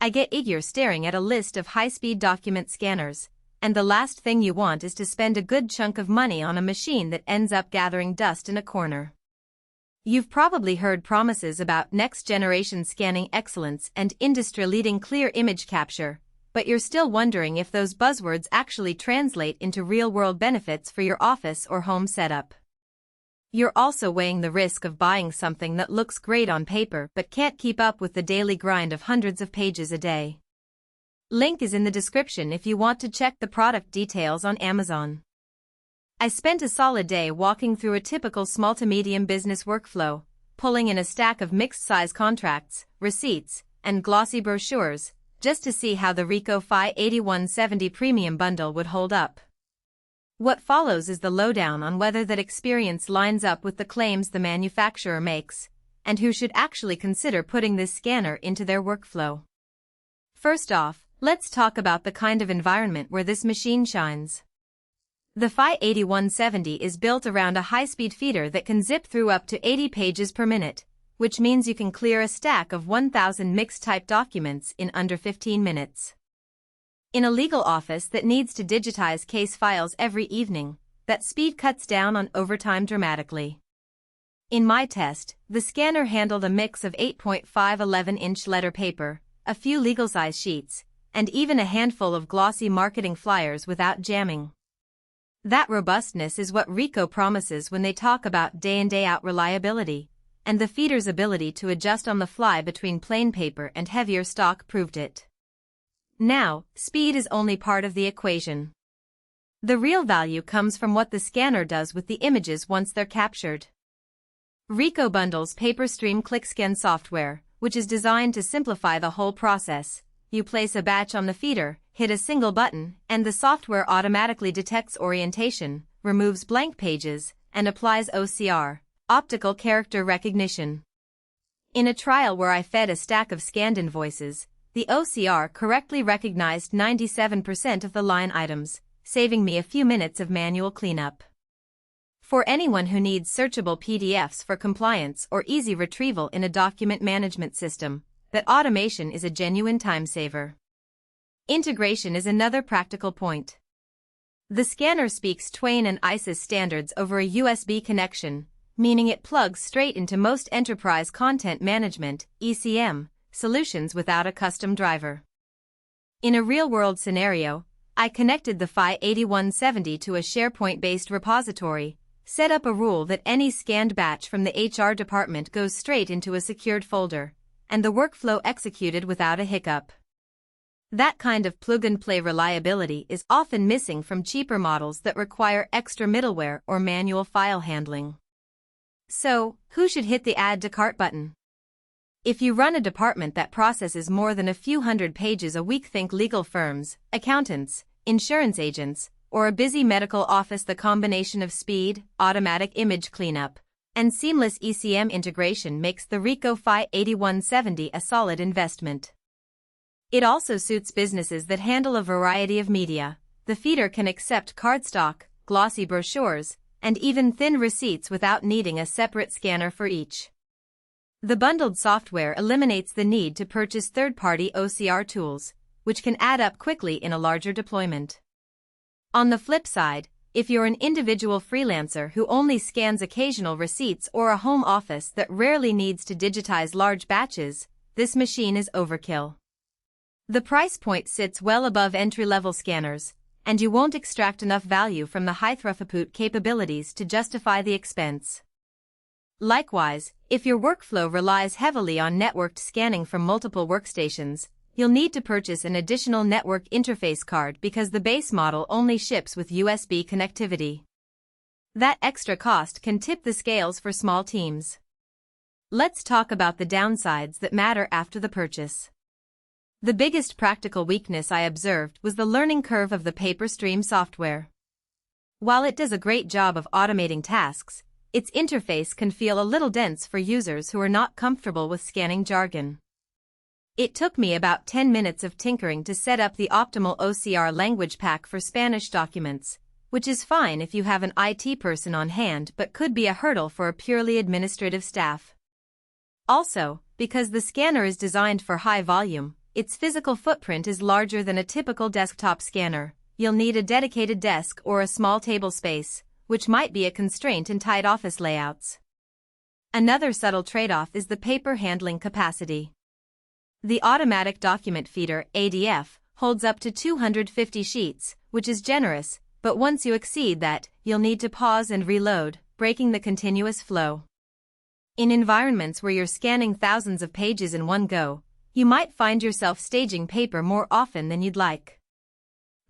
I get eager staring at a list of high-speed document scanners, and the last thing you want is to spend a good chunk of money on a machine that ends up gathering dust in a corner. You've probably heard promises about next-generation scanning excellence and industry-leading clear image capture, but you're still wondering if those buzzwords actually translate into real-world benefits for your office or home setup. You're also weighing the risk of buying something that looks great on paper but can't keep up with the daily grind of hundreds of pages a day. Link is in the description if you want to check the product details on Amazon. I spent a solid day walking through a typical small to medium business workflow, pulling in a stack of mixed-size contracts, receipts, and glossy brochures, just to see how the RICOH FI 8170 Premium Bundle would hold up. What follows is the lowdown on whether that experience lines up with the claims the manufacturer makes, and who should actually consider putting this scanner into their workflow. First off, let's talk about the kind of environment where this machine shines. The FI 8170 is built around a high-speed feeder that can zip through up to 80 pages per minute, which means you can clear a stack of 1,000 mixed-type documents in under 15 minutes. In a legal office that needs to digitize case files every evening, that speed cuts down on overtime dramatically. In my test, the scanner handled a mix of 8.5 11-inch letter paper, a few legal-size sheets, and even a handful of glossy marketing flyers without jamming. That robustness is what RICOH promises when they talk about day-in day-out reliability, and the feeder's ability to adjust on the fly between plain paper and heavier stock proved it. Now, speed is only part of the equation. The real value comes from what the scanner does with the images once they're captured. RICOH bundles PaperStream ClickScan software, which is designed to simplify the whole process. You place a batch on the feeder, hit a single button, and the software automatically detects orientation, removes blank pages, and applies OCR, optical character recognition. In a trial where I fed a stack of scanned invoices, the OCR correctly recognized 97% of the line items, saving me a few minutes of manual cleanup. For anyone who needs searchable PDFs for compliance or easy retrieval in a document management system, that automation is a genuine time saver. Integration is another practical point. The scanner speaks TWAIN and ISIS standards over a USB connection, meaning it plugs straight into most enterprise content management (ECM) solutions without a custom driver. In a real-world scenario, I connected the FI 8170 to a SharePoint-based repository, set up a rule that any scanned batch from the HR department goes straight into a secured folder, and the workflow executed without a hiccup. That kind of plug-and-play reliability is often missing from cheaper models that require extra middleware or manual file handling. So, who should hit the Add to Cart button? If you run a department that processes more than a few hundred pages a week, think legal firms, accountants, insurance agents, or a busy medical office, the combination of speed, automatic image cleanup, and seamless ECM integration makes the RICOH FI 8170 a solid investment. It also suits businesses that handle a variety of media. The feeder can accept cardstock, glossy brochures, and even thin receipts without needing a separate scanner for each. The bundled software eliminates the need to purchase third-party OCR tools, which can add up quickly in a larger deployment. On the flip side, if you're an individual freelancer who only scans occasional receipts or a home office that rarely needs to digitize large batches, this machine is overkill. The price point sits well above entry-level scanners, and you won't extract enough value from the high-throughput capabilities to justify the expense. Likewise, if your workflow relies heavily on networked scanning from multiple workstations, you'll need to purchase an additional network interface card because the base model only ships with USB connectivity. That extra cost can tip the scales for small teams. Let's talk about the downsides that matter after the purchase. The biggest practical weakness I observed was the learning curve of the PaperStream software. While it does a great job of automating tasks, its interface can feel a little dense for users who are not comfortable with scanning jargon. It took me about 10 minutes of tinkering to set up the optimal OCR language pack for Spanish documents, which is fine if you have an IT person on hand but could be a hurdle for a purely administrative staff. Also, because the scanner is designed for high volume, its physical footprint is larger than a typical desktop scanner. You'll need a dedicated desk or a small table space, which might be a constraint in tight office layouts. Another subtle trade-off is the paper handling capacity. The automatic document feeder, ADF, holds up to 250 sheets, which is generous, but once you exceed that, you'll need to pause and reload, breaking the continuous flow. In environments where you're scanning thousands of pages in one go, you might find yourself staging paper more often than you'd like.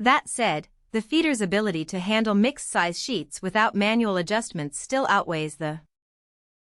That said, the feeder's ability to handle mixed-size sheets without manual adjustments still outweighs the